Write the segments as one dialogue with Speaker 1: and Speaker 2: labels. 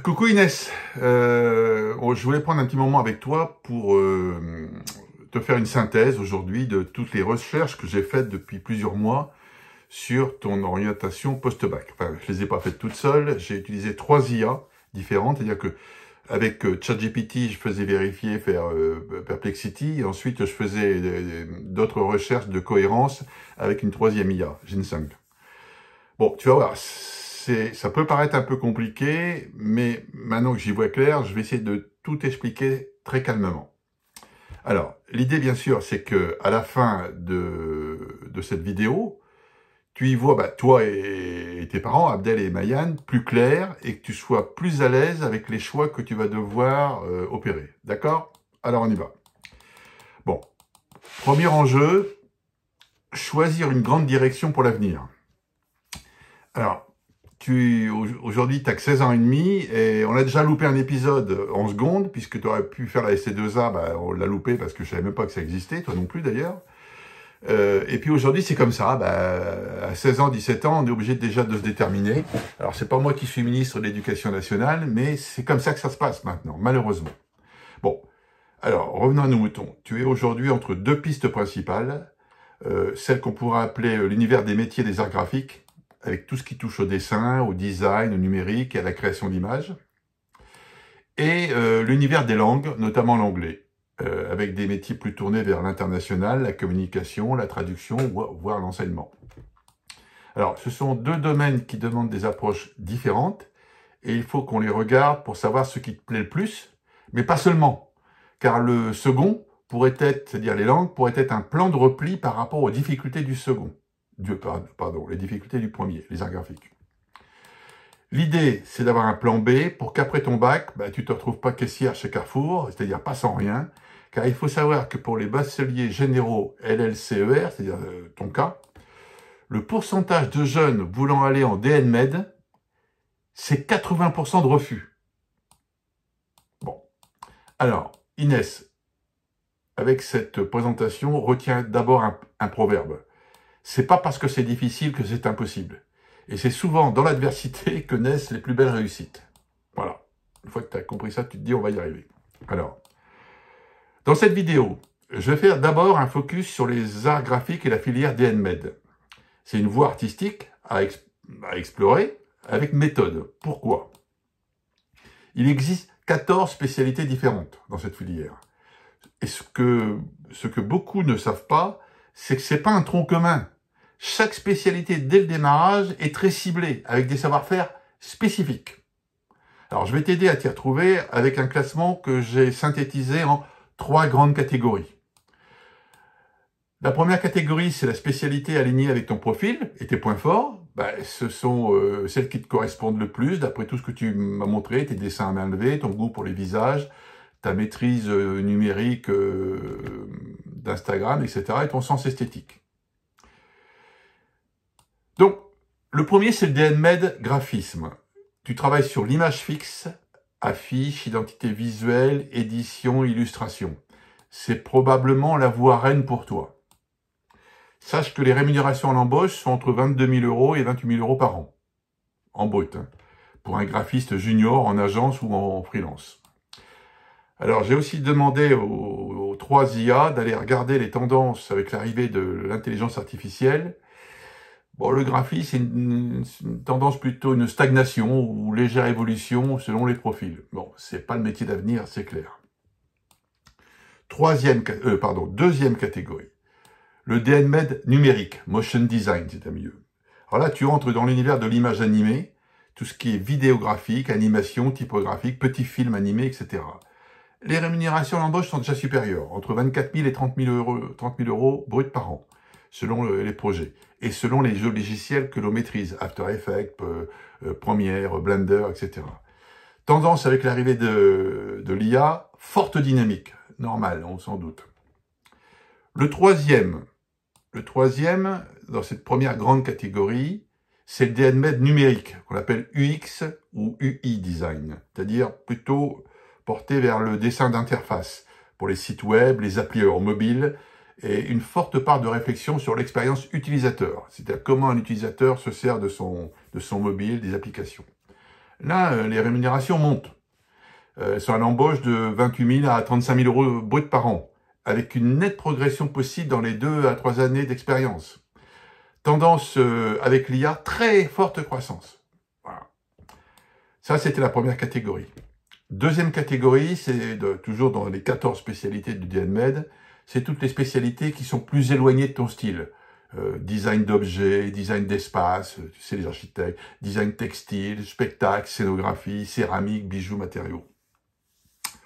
Speaker 1: Coucou Inès, je voulais prendre un petit moment avec toi pour te faire une synthèse aujourd'hui de toutes les recherches que j'ai faites depuis plusieurs mois sur ton orientation post-bac. Enfin, je les ai pas faites toutes seules, j'ai utilisé 3 IA différentes, c'est-à-dire que avec ChatGPT, je faisais vérifier, faire Perplexity, et ensuite je faisais d'autres recherches de cohérence avec une troisième IA, Ginseng. Bon, tu vas voir, ça peut paraître un peu compliqué, mais maintenant que j'y vois clair, je vais essayer de tout expliquer très calmement. Alors, l'idée, bien sûr, c'est que à la fin de cette vidéo, tu y vois toi et tes parents, Abdel et Mayan, plus clair et que tu sois plus à l'aise avec les choix que tu vas devoir opérer. D'accord? Alors, on y va. Bon, premier enjeu, choisir une grande direction pour l'avenir. Alors, aujourd'hui, tu as que 16 ans et demi et on a déjà loupé un épisode en seconde, puisque tu aurais pu faire la SC2A, on l'a loupé parce que je savais même pas que ça existait, toi non plus d'ailleurs. Et puis aujourd'hui, c'est comme ça, à 16 ans, 17 ans, on est obligé déjà de se déterminer. Alors, c'est pas moi qui suis ministre de l'Éducation nationale, mais c'est comme ça que ça se passe maintenant, malheureusement. Bon, alors, revenons à nos moutons. Tu es aujourd'hui entre deux pistes principales, celle qu'on pourrait appeler l'univers des métiers des arts graphiques, avec tout ce qui touche au dessin, au design, au numérique et à la création d'images, et l'univers des langues, notamment l'anglais, avec des métiers plus tournés vers l'international, la communication, la traduction, voire l'enseignement. Alors, ce sont deux domaines qui demandent des approches différentes, et il faut qu'on les regarde pour savoir ce qui te plaît le plus, mais pas seulement, car le second pourrait être, c'est-à-dire les langues, pourrait être un plan de repli par rapport aux difficultés du second. Les difficultés du premier, les arts graphiques. L'idée, c'est d'avoir un plan B pour qu'après ton bac, tu te retrouves pas caissière chez Carrefour, c'est-à-dire pas sans rien, car il faut savoir que pour les bacheliers généraux LLCER, c'est-à-dire ton cas, le pourcentage de jeunes voulant aller en DNMed, c'est 80% de refus. Bon. Alors, Inès, avec cette présentation, retiens d'abord un proverbe. C'est pas parce que c'est difficile que c'est impossible. Et c'est souvent dans l'adversité que naissent les plus belles réussites. Voilà. Une fois que tu as compris ça, tu te dis on va y arriver. Alors, dans cette vidéo, je vais faire d'abord un focus sur les arts graphiques et la filière DNMed. C'est une voie artistique à explorer avec méthode. Pourquoi? Il existe 14 spécialités différentes dans cette filière. Et ce que beaucoup ne savent pas, c'est que c'est pas un tronc commun. Chaque spécialité, dès le démarrage, est très ciblée, avec des savoir-faire spécifiques. Alors, je vais t'aider à t'y retrouver avec un classement que j'ai synthétisé en 3 grandes catégories. La première catégorie, c'est la spécialité alignée avec ton profil et tes points forts. Ce sont celles qui te correspondent le plus, d'après tout ce que tu m'as montré, tes dessins à main levée, ton goût pour les visages, ta maîtrise numérique d'Instagram, etc., et ton sens esthétique. Donc, le premier, c'est le DNMed graphisme. Tu travailles sur l'image fixe, affiche, identité visuelle, édition, illustration. C'est probablement la voie reine pour toi. Sache que les rémunérations en embauche sont entre 22 000 € et 28 000 € par an, en brut, pour un graphiste junior en agence ou en freelance. Alors, j'ai aussi demandé aux 3 IA d'aller regarder les tendances avec l'arrivée de l'intelligence artificielle. Bon, le graphisme, c'est une tendance plutôt une stagnation ou légère évolution selon les profils. Bon, c'est pas le métier d'avenir, c'est clair. Deuxième catégorie. Le DNMed numérique, motion design, c'est à mieux. Alors là, tu entres dans l'univers de l'image animée, tout ce qui est vidéographique, animation, typographique, petits films animés, etc. Les rémunérations à l'embauche sont déjà supérieures, entre 24 000 et 30 000 € bruts par an, selon les projets, et selon les jeux logiciels que l'on maîtrise, After Effects, Premiere, Blender, etc. Tendance avec l'arrivée de l'IA, forte dynamique, normal, on s'en doute. Le troisième, dans cette première grande catégorie, c'est le DNMed numérique, qu'on appelle UX ou UI design, c'est-à-dire plutôt porté vers le dessin d'interface pour les sites web, les applis mobiles, et une forte part de réflexion sur l'expérience utilisateur, c'est-à-dire comment un utilisateur se sert de son mobile, des applications. Là, les rémunérations montent. Sur l'embauche de 28 000 à 35 000 euros brut par an, avec une nette progression possible dans les 2 à 3 années d'expérience. Tendance avec l'IA, très forte croissance. Voilà. Ça, c'était la première catégorie. Deuxième catégorie, c'est toujours dans les 14 spécialités du DNMed, c'est toutes les spécialités qui sont plus éloignées de ton style. Design d'objets, design d'espace, tu sais les architectes, design textile, spectacle, scénographie, céramique, bijoux, matériaux.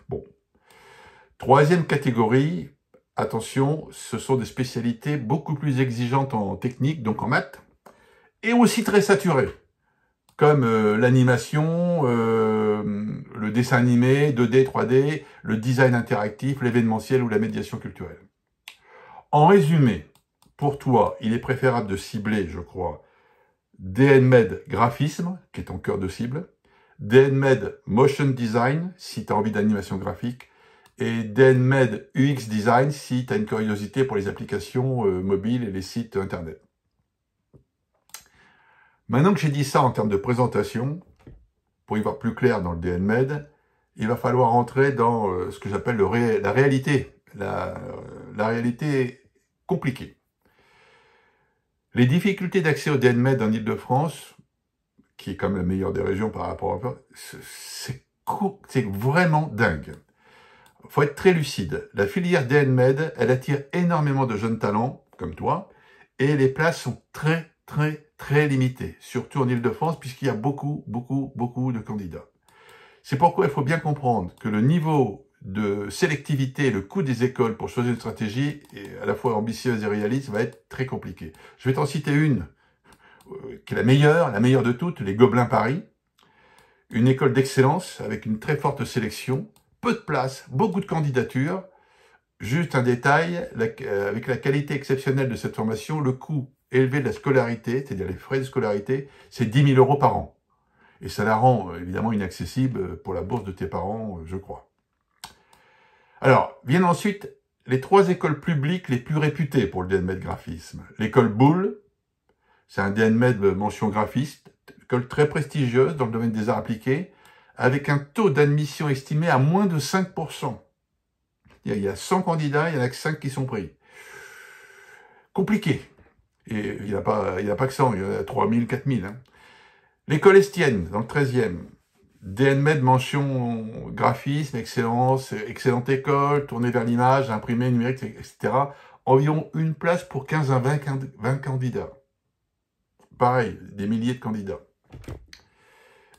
Speaker 1: Bon. Troisième catégorie, attention, ce sont des spécialités beaucoup plus exigeantes en technique, donc en maths, et aussi très saturées, comme l'animation, le dessin animé, 2D, 3D, le design interactif, l'événementiel ou la médiation culturelle. En résumé, pour toi, il est préférable de cibler, je crois, DNMed graphisme, qui est ton cœur de cible, DNMed motion design, si tu as envie d'animation graphique, et DNMed UX design, si tu as une curiosité pour les applications mobiles et les sites internet. Maintenant que j'ai dit ça en termes de présentation, pour y voir plus clair dans le DNMed, il va falloir rentrer dans ce que j'appelle la réalité, la réalité compliquée. Les difficultés d'accès au DNMed en Ile-de-France, qui est quand même la meilleure des régions par rapport à... c'est vraiment dingue. Il faut être très lucide. La filière DNMed, elle attire énormément de jeunes talents, comme toi, et les places sont très limitées, surtout en Ile-de-France, puisqu'il y a beaucoup de candidats. C'est pourquoi il faut bien comprendre que le niveau de sélectivité, le coût des écoles pour choisir une stratégie, à la fois ambitieuse et réaliste, va être très compliqué. Je vais t'en citer une, qui est la meilleure de toutes, les Gobelins Paris. Une école d'excellence avec une très forte sélection, peu de place, beaucoup de candidatures. Juste un détail, avec la qualité exceptionnelle de cette formation, le coût élevé de la scolarité, c'est-à-dire les frais de scolarité, c'est 10 000 € par an. Et ça la rend évidemment inaccessible pour la bourse de tes parents, je crois. Alors, viennent ensuite les 3 écoles publiques les plus réputées pour le DNMed graphisme. L'école Boulle, c'est un DNMed mention graphiste, école très prestigieuse dans le domaine des arts appliqués, avec un taux d'admission estimé à moins de 5%. Il y a 100 candidats, il n'y en a que 5 qui sont pris. Compliqué. Et il n'y a pas que 100, il y en a 3000, 4000. Hein. L'école Estienne, dans le 13e. DNMed mention graphisme, excellence, excellente école, tournée vers l'image, imprimé, numérique, etc. Environ une place pour 15 à 20 candidats. Pareil, des milliers de candidats.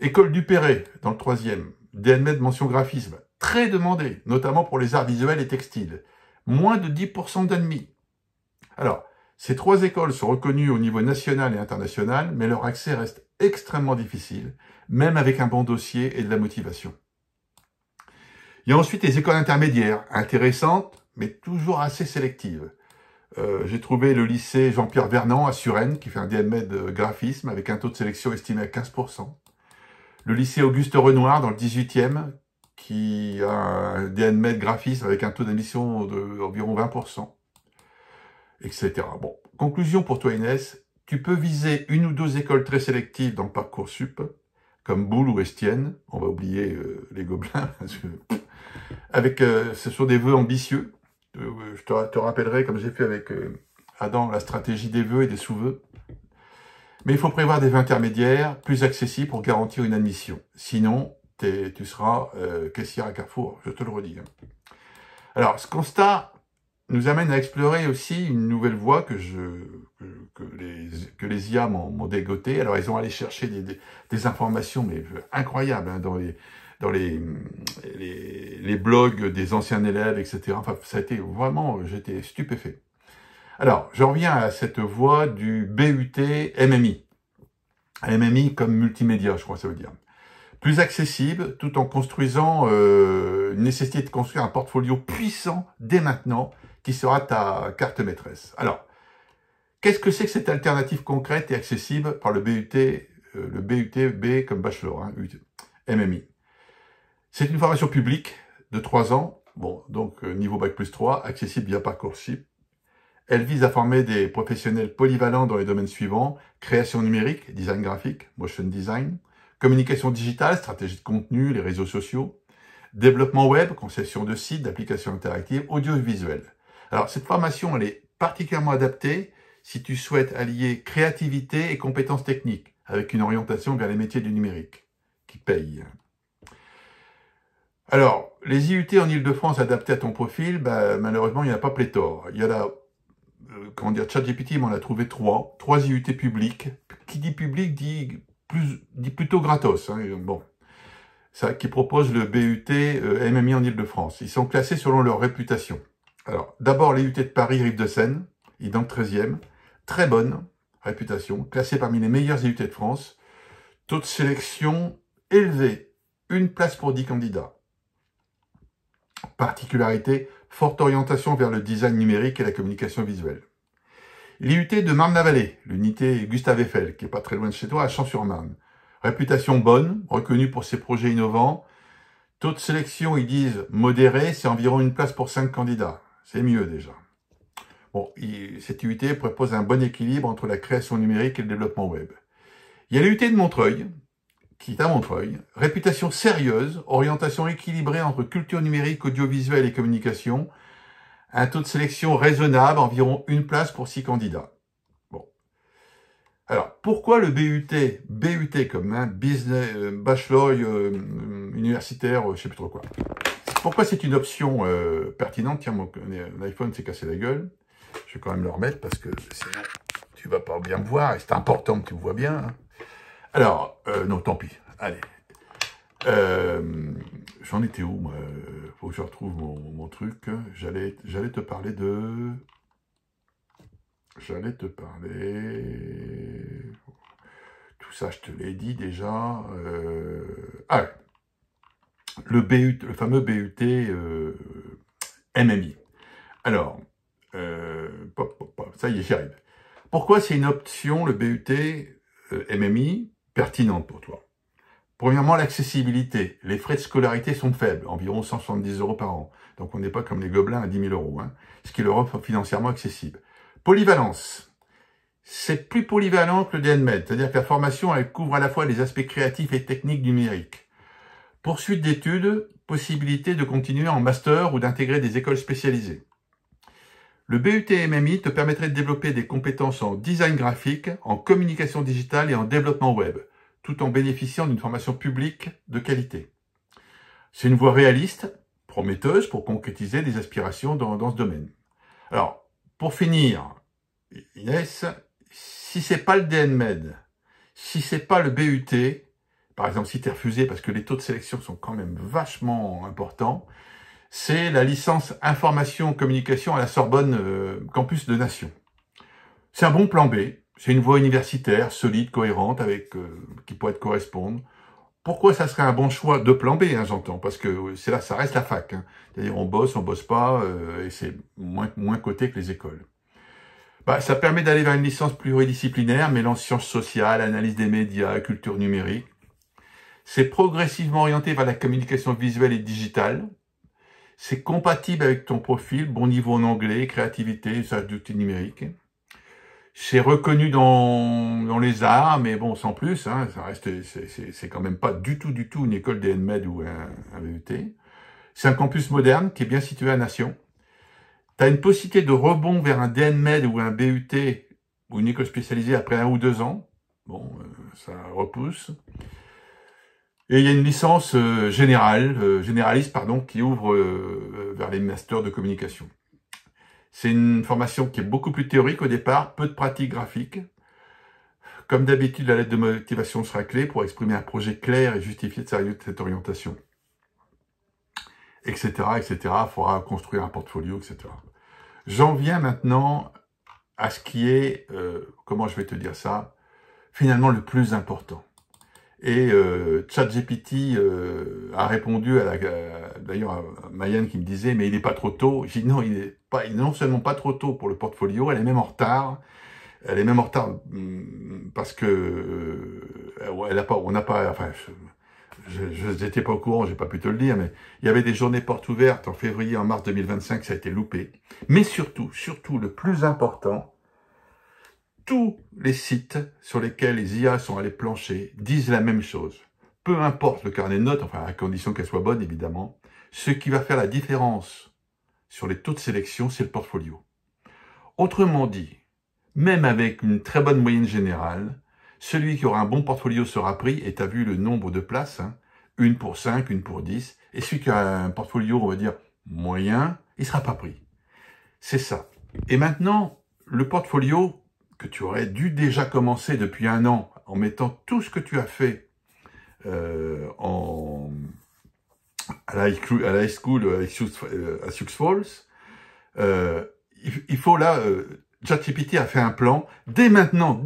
Speaker 1: École du Perret, dans le 3e. DNMed mention graphisme, très demandé, notamment pour les arts visuels et textiles. Moins de 10% d'admis. Alors, ces 3 écoles sont reconnues au niveau national et international, mais leur accès reste extrêmement difficile, même avec un bon dossier et de la motivation. Il y a ensuite les écoles intermédiaires, intéressantes, mais toujours assez sélectives. J'ai trouvé le lycée Jean-Pierre Vernant à Suresnes, qui fait un DNMed graphisme, avec un taux de sélection estimé à 15%. Le lycée Auguste Renoir, dans le 18e, qui a un DNMed graphisme avec un taux d'admission d'environ 20%. Etc. Bon, conclusion pour toi Inès, tu peux viser une ou 2 écoles très sélectives dans le Parcoursup, comme Boulle ou Estienne, on va oublier les Gobelins, parce que, ce sont des vœux ambitieux, je te rappellerai, comme j'ai fait avec Adam, la stratégie des vœux et des sous-vœux, mais il faut prévoir des vœux intermédiaires, plus accessibles pour garantir une admission, sinon tu seras caissière à Carrefour, je te le redis. Hein. Alors, ce constat nous amène à explorer aussi une nouvelle voie que les IA m'ont dégoté. Alors, ils ont allé chercher des informations mais incroyables hein, dans les blogs des anciens élèves, etc. Enfin, ça a été vraiment, j'étais stupéfait. Alors, je reviens à cette voie du BUT MMI. MMI comme multimédia, je crois que ça veut dire. Plus accessible, tout en construisant une nécessité de construire un portfolio puissant dès maintenant, qui sera ta carte maîtresse. Alors, qu'est-ce que c'est que cette alternative concrète et accessible par le BUT B comme bachelor, hein, MMI? C'est une formation publique de 3 ans, bon, donc niveau Bac+3, accessible via Parcoursup. Elle vise à former des professionnels polyvalents dans les domaines suivants: création numérique, design graphique, motion design, communication digitale, stratégie de contenu, les réseaux sociaux, développement web, conception de sites, d'applications interactives, audiovisuel. Alors, cette formation, elle est particulièrement adaptée si tu souhaites allier créativité et compétences techniques, avec une orientation vers les métiers du numérique, qui payent. Alors, les IUT en Ile-de-France adaptés à ton profil, malheureusement, il n'y en a pas pléthore. Il y a là, ChatGPT m'en a trouvé trois IUT publics. Qui dit public dit plutôt gratos. Hein, bon, ça, qui propose le BUT MMI en Ile-de-France. Ils sont classés selon leur réputation. Alors, d'abord, les UT de Paris, Rive-de-Seine, ils dans le 13e, très bonne réputation, classé parmi les meilleurs IUT de France, taux de sélection élevé, une place pour 10 candidats. Particularité, forte orientation vers le design numérique et la communication visuelle. L'IUT de Marne-la-Vallée, l'unité Gustave Eiffel, qui est pas très loin de chez toi, à Champs-sur-Marne. Réputation bonne, reconnue pour ses projets innovants. Taux de sélection, ils disent modéré, c'est environ une place pour 5 candidats. C'est mieux déjà. Bon, cette IUT propose un bon équilibre entre la création numérique et le développement web. Il y a l'IUT de Montreuil, qui est à Montreuil, réputation sérieuse, orientation équilibrée entre culture numérique, audiovisuel et communication, un taux de sélection raisonnable, environ une place pour 6 candidats. Bon. Alors, pourquoi le BUT comme un business, bachelor universitaire, je sais plus trop quoi. Pourquoi c'est une option pertinente? Tiens, mon iPhone s'est cassé la gueule. Je vais quand même le remettre parce que sinon, tu vas pas bien me voir et c'est important que tu me vois bien. Hein. Alors, non, tant pis. Allez. J'en étais où, moi? Faut que je retrouve mon truc. J'allais te parler de... Tout ça, je te l'ai dit déjà. Ah, le fameux BUT MMI. Alors, ça y est, j'y arrive. Pourquoi c'est une option, le BUT MMI, pertinente pour toi? Premièrement, l'accessibilité. Les frais de scolarité sont faibles, environ 170 € par an. Donc, on n'est pas comme les gobelins à 10 000 €, hein, ce qui le rend financièrement accessible. Polyvalence. C'est plus polyvalent que le DNMed, c'est-à-dire que la formation, elle couvre à la fois les aspects créatifs et techniques du numérique. Poursuite d'études, possibilité de continuer en master ou d'intégrer des écoles spécialisées. Le BUT MMI te permettrait de développer des compétences en design graphique, en communication digitale et en développement web, tout en bénéficiant d'une formation publique de qualité. C'est une voie réaliste, prometteuse pour concrétiser des aspirations dans ce domaine. Alors, pour finir, Inès, si c'est pas le DNMed, si c'est pas le BUT, par exemple si tu es refusé parce que les taux de sélection sont quand même vachement importants, c'est la licence information communication à la Sorbonne campus de Nation. C'est un bon plan B, c'est une voie universitaire, solide, cohérente, qui pourrait te correspondre. Pourquoi ça serait un bon choix de plan B, hein, j'entends, parce que c'est là, ça reste la fac. Hein. C'est-à-dire on bosse pas, et c'est moins coté que les écoles. Ça permet d'aller vers une licence pluridisciplinaire, mêlant sciences sociales, analyse des médias, culture numérique. C'est progressivement orienté vers la communication visuelle et digitale. C'est compatible avec ton profil, bon niveau en anglais, créativité, usage d'outils numériques. C'est reconnu dans les arts, mais bon, sans plus, hein, ça reste, c'est quand même pas du tout une école DNMed ou un BUT. C'est un campus moderne qui est bien situé à Nation. Tu as une possibilité de rebond vers un DNMed ou un BUT ou une école spécialisée après 1 ou 2 ans. Bon, ça repousse. Et il y a une licence généraliste, qui ouvre vers les masters de communication. C'est une formation qui est beaucoup plus théorique au départ, peu de pratique graphique. Comme d'habitude, la lettre de motivation sera clé pour exprimer un projet clair et justifier de sérieux de cette orientation. Etc., etc. Il faudra construire un portfolio, etc. J'en viens maintenant à ce qui est, comment je vais te dire ça, finalement le plus important. Et ChatGPT a répondu d'ailleurs à Mayenne qui me disait mais il n'est pas trop tôt. J'ai dit non, il est non seulement pas trop tôt pour le portfolio, elle est même en retard. Elle est même en retard parce que on n'a pas, enfin, je n'étais pas au courant, j'ai pas pu te le dire, mais il y avait des journées portes ouvertes en février, en mars 2025, ça a été loupé. Mais surtout, le plus important, tous les sites sur lesquels les IA sont allés plancher disent la même chose. peu importe le carnet de notes, enfin à condition qu'elle soit bonne évidemment, ce qui va faire la différence sur les taux de sélection, c'est le portfolio. Autrement dit, même avec une très bonne moyenne générale, celui qui aura un bon portfolio sera pris, et tu as vu le nombre de places, hein, une pour 5, une pour 10, et celui qui a un portfolio, on va dire, moyen, il ne sera pas pris. C'est ça. Et maintenant, le portfolio que tu aurais dû déjà commencer depuis 1 an, en mettant tout ce que tu as fait à la high school à Sioux Falls, il faut là, ChatGPT a fait un plan, dès maintenant,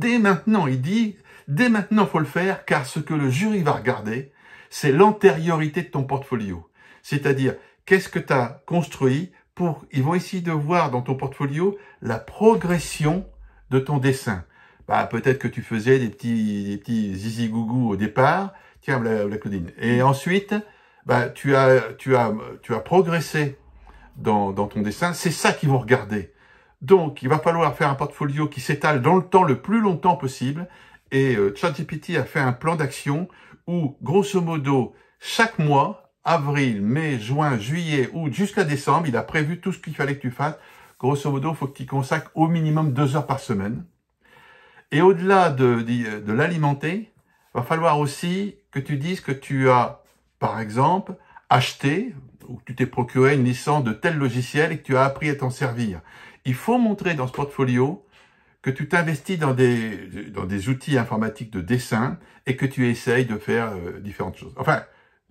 Speaker 1: il dit, dès maintenant, il faut le faire, car ce que le jury va regarder, c'est l'antériorité de ton portfolio. C'est-à-dire, qu'est-ce que tu as construit pour, ils vont essayer de voir dans ton portfolio la progression de ton dessin. Bah, peut-être que tu faisais des petits zizi gougou au départ, tiens, la Claudine. Et ensuite, bah, tu as progressé dans ton dessin, c'est ça qu'ils vont regarder. Donc, il va falloir faire un portfolio qui s'étale dans le temps le plus longtemps possible. Et ChatGPT a fait un plan d'action où, grosso modo, chaque mois, avril, mai, juin, juillet, août, jusqu'à décembre, il a prévu tout ce qu'il fallait que tu fasses. Grosso modo, il faut que tu y consacres au minimum 2 heures par semaine. Et au-delà de l'alimenter, il va falloir aussi que tu dises que tu as, par exemple, acheté ou que tu t'es procuré une licence de tel logiciel et que tu as appris à t'en servir. Il faut montrer dans ce portfolio que tu t'investis dans des outils informatiques de dessin et que tu essayes de faire différentes choses. Enfin,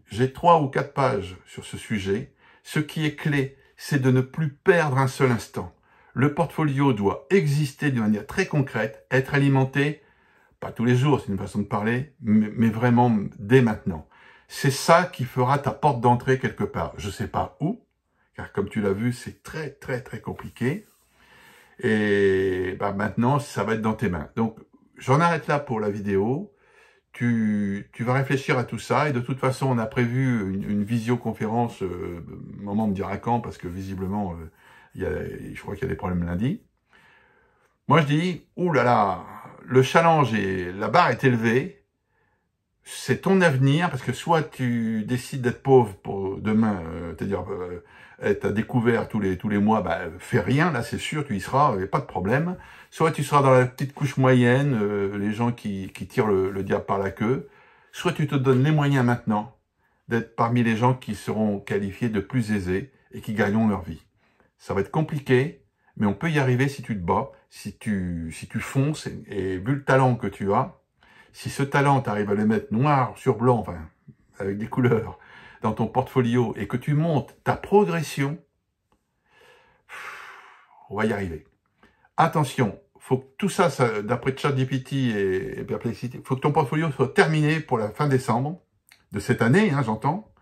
Speaker 1: j'ai 3 ou 4 pages sur ce sujet. Ce qui est clé, c'est de ne plus perdre un seul instant. Le portfolio doit exister de manière très concrète, être alimenté, pas tous les jours, c'est une façon de parler, mais vraiment dès maintenant. C'est ça qui fera ta porte d'entrée quelque part. Je ne sais pas où, car comme tu l'as vu, c'est très compliqué. Et bah maintenant, ça va être dans tes mains. Donc, j'en arrête là pour la vidéo. Tu vas réfléchir à tout ça. Et de toute façon, on a prévu une visioconférence, maman me dira quand, parce que visiblement, je crois qu'il y a des problèmes lundi. Moi, je dis, ouh là là, le challenge et la barre est élevée. C'est ton avenir, parce que soit tu décides d'être pauvre pour demain, c'est-à-dire être à découvert tous les mois, bah, fais rien, là c'est sûr, tu y seras, il n'y a pas de problème. Soit tu seras dans la petite couche moyenne, les gens qui tirent le diable par la queue. Soit tu te donnes les moyens maintenant d'être parmi les gens qui seront qualifiés de plus aisés et qui gagneront leur vie. Ça va être compliqué, mais on peut y arriver si tu te bats, si tu fonces, et vu le talent que tu as, si ce talent, tu arrives à le mettre noir sur blanc, enfin, avec des couleurs, dans ton portfolio, et que tu montes ta progression, on va y arriver. Attention, faut que tout ça, d'après ChatGPT et Perplexity, faut que ton portfolio soit terminé pour la fin décembre de cette année, hein, j'entends,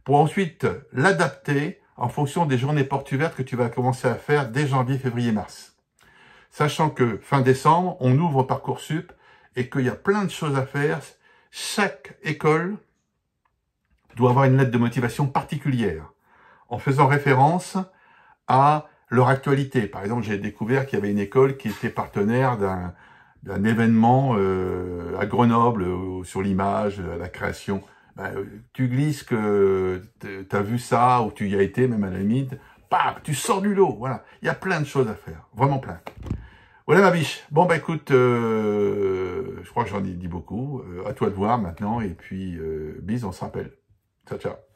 Speaker 1: pour ensuite l'adapter en fonction des journées portes ouvertes que tu vas commencer à faire dès janvier, février, mars. Sachant que fin décembre, on ouvre Parcoursup, et qu'il y a plein de choses à faire. Chaque école doit avoir une lettre de motivation particulière, en faisant référence à leur actualité. Par exemple, j'ai découvert qu'il y avait une école qui était partenaire d'un événement à Grenoble, sur l'image, la création. Ben, tu glisses que tu as vu ça, ou tu y as été, même à la limite, bam, tu sors du lot. Voilà, il y a plein de choses à faire, vraiment plein. Voilà ma biche. Bon bah écoute, je crois que j'en ai dit beaucoup. À toi de voir maintenant. Et puis, bis, on se rappelle. Ciao, ciao.